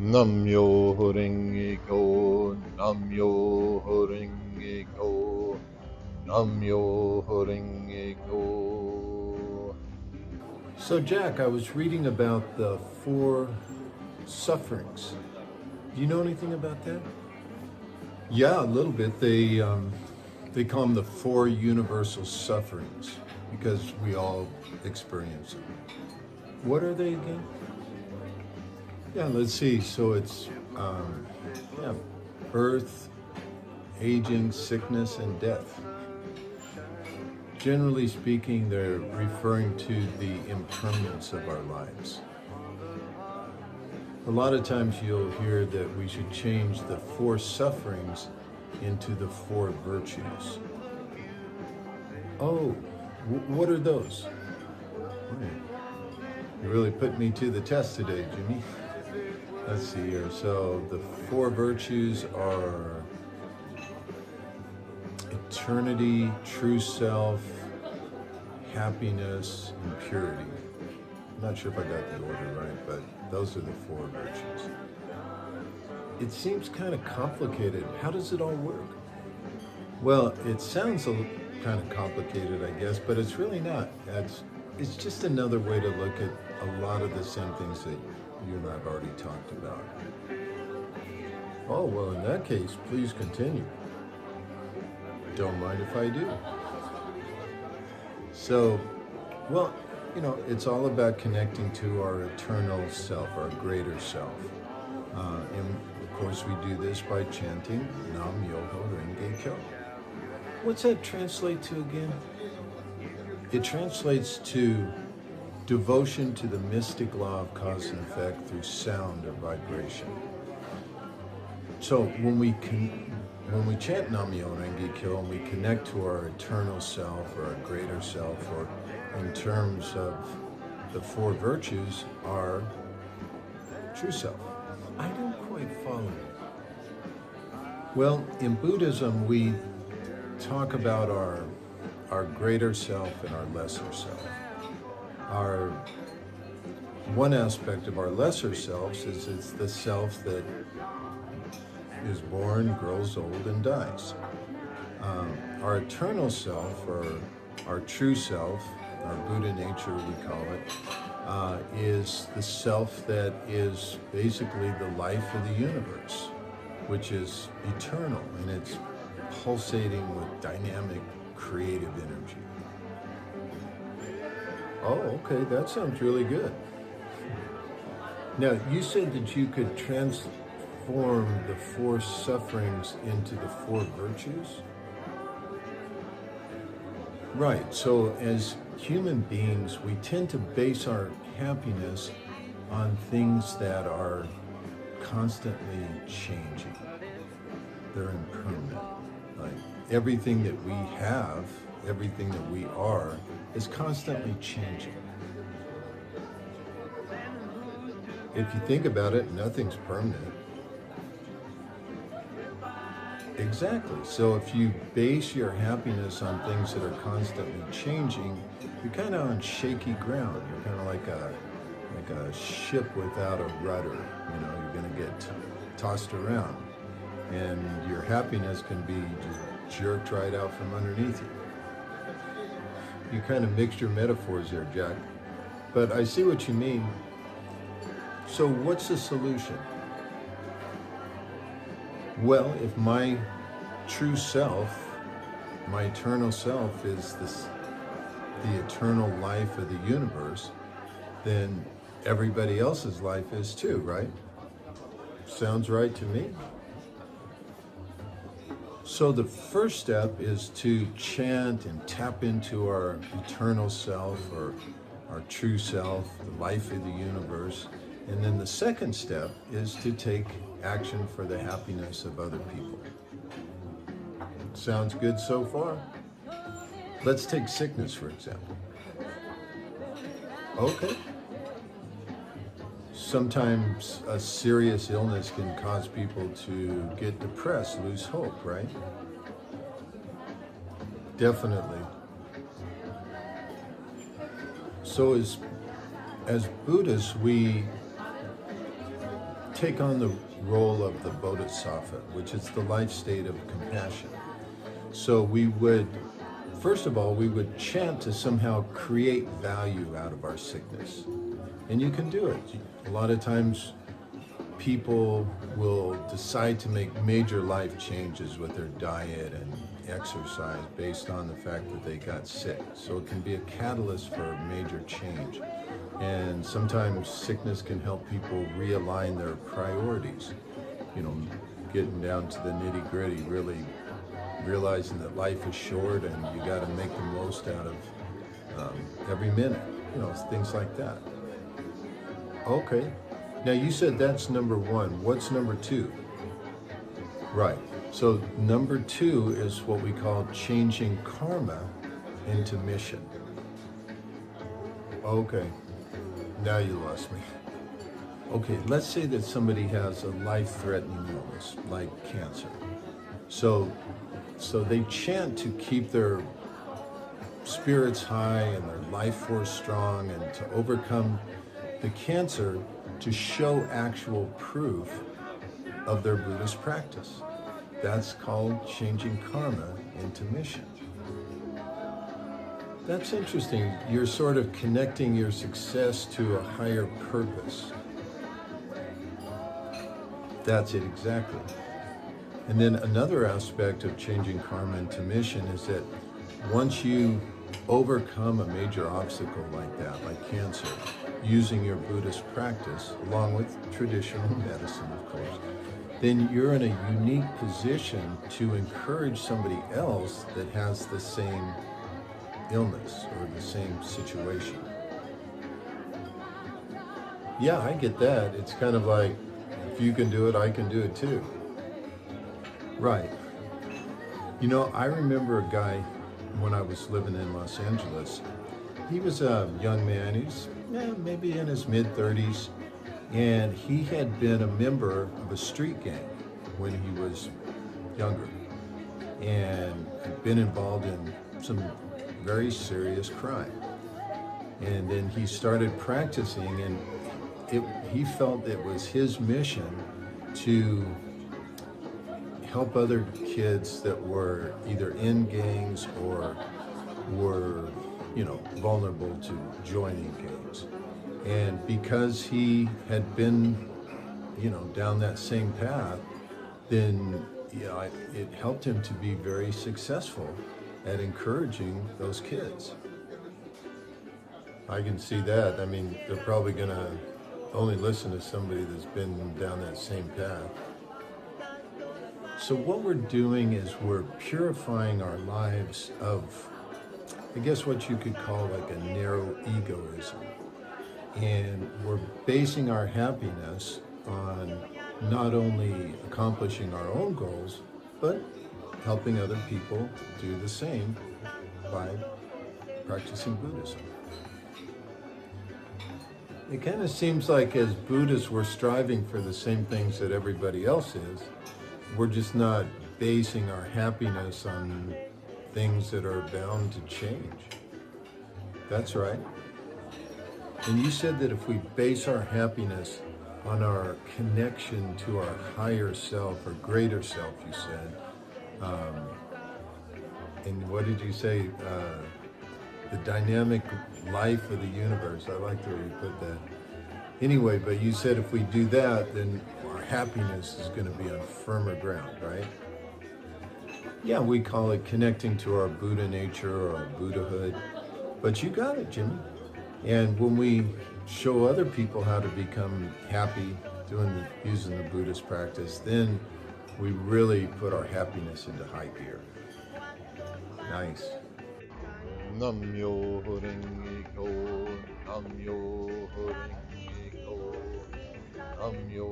Myoho Renge Kyo, Myoho Renge Kyo, Myoho Renge Kyo. So Jack, I was reading about the four sufferings. Do you know anything about that? Yeah, a little bit. They call them the four universal sufferings because we all experience them. What are they again? Yeah, let's see. So it's birth, aging, sickness, and death. Generally speaking, they're referring to the impermanence of our lives. A lot of times you'll hear that we should change the four sufferings into the four virtues. Oh, what are those? You really put me to the test today, Jimmy. Let's see here. So the four virtues are eternity, true self, happiness, and purity. I'm not sure if I got the order right, but those are the four virtues. It seems kind of complicated. How does it all work? Well, it sounds kind of complicated, I guess, but it's really not. It's just another way to look at a lot of the same things that you and I have already talked about. Oh, well, in that case, please continue. Don't mind if I do. So, well, you know, it's all about connecting to our eternal self, our greater self. And of course, we do this by chanting Myoho Renge Kyo. What's that translate to again? It translates to devotion to the mystic law of cause and effect through sound or vibration. So when we chant Myoho Renge Kyo and we connect to our eternal self or our greater self, or in terms of the four virtues, our true self. I don't quite follow you. Well, in Buddhism, we talk about our greater self and our lesser self. Our one aspect of our lesser selves is it's the self that is born, grows old, and dies. Our eternal self, or our true self, our Buddha nature we call it, is the self that is basically the life of the universe, which is eternal, and it's pulsating with dynamic, creative energy. Oh, okay, that sounds really good. Now, you said that you could transform the four sufferings into the four virtues? Right, so as human beings, we tend to base our happiness on things that are constantly changing. They're impermanent. Like everything that we have, everything that we are, is constantly changing. If you think about it, nothing's permanent. Exactly. So if you base your happiness on things that are constantly changing, you're kind of on shaky ground. You're kind of like a ship without a rudder. You know, you're going to get tossed around, and your happiness can be just jerked right out from underneath you. You kind of mixed your metaphors there, Jack. But I see what you mean. So what's the solution? Well, if my true self, my eternal self is the eternal life of the universe, then everybody else's life is too, right? Sounds right to me. So the first step is to chant and tap into our eternal self, or our true self, the life of the universe. And then the second step is to take action for the happiness of other people. Sounds good so far? Let's take sickness, for example. Okay. Sometimes a serious illness can cause people to get depressed, lose hope, right? Definitely. So as Buddhists, we take on the role of the bodhisattva, which is the life state of compassion. So we would, first of all, we would chant to somehow create value out of our sickness. And you can do it. A lot of times people will decide to make major life changes with their diet and exercise based on the fact that they got sick. So it can be a catalyst for a major change. And sometimes sickness can help people realign their priorities. You know, getting down to the nitty-gritty, really realizing that life is short and you got to make the most out of every minute. You know, things like that. Okay. Now you said that's number one. What's number two? Right. So number two is what we call changing karma into mission. Okay. Now you lost me. Okay, let's say that somebody has a life-threatening illness, like cancer. So they chant to keep their spirits high and their life force strong and to overcome the cancer, to show actual proof of their Buddhist practice. That's called changing karma into mission. That's interesting. You're sort of connecting your success to a higher purpose. That's it, exactly. And then another aspect of changing karma into mission is that once you overcome a major obstacle like that, like cancer, using your Buddhist practice, along with traditional medicine, of course, then you're in a unique position to encourage somebody else that has the same illness or the same situation. Yeah, I get that. It's kind of like, if you can do it, I can do it too. Right. You know, I remember a guy when I was living in Los Angeles. He was a young man. He was maybe in his mid-30s, and he had been a member of a street gang when he was younger and had been involved in some very serious crime. And then he started practicing, and he felt it was his mission to help other kids that were either in gangs or were, you know, vulnerable to joining gangs. And because he had been, you know, down that same path, then, you know, it helped him to be very successful at encouraging those kids. I can see that. I mean, they're probably gonna only listen to somebody that's been down that same path. So what we're doing is we're purifying our lives of, I guess what you could call like a narrow egoism. And we're basing our happiness on not only accomplishing our own goals, but helping other people do the same by practicing Buddhism. It kind of seems like as Buddhists, we're striving for the same things that everybody else is. We're just not basing our happiness on things that are bound to change. That's right. And you said that if we base our happiness on our connection to our higher self or greater self, you said, and what did you say? The dynamic life of the universe. I like the way you put that. Anyway, but you said if we do that, then our happiness is going to be on firmer ground, right? Yeah, we call it connecting to our Buddha nature or our Buddhahood. But you got it, Jimmy. And when we show other people how to become happy using the Buddhist practice, then we really put our happiness into high gear. Nice. Myoho Renge Kyo, Myoho Renge Kyo, Myoho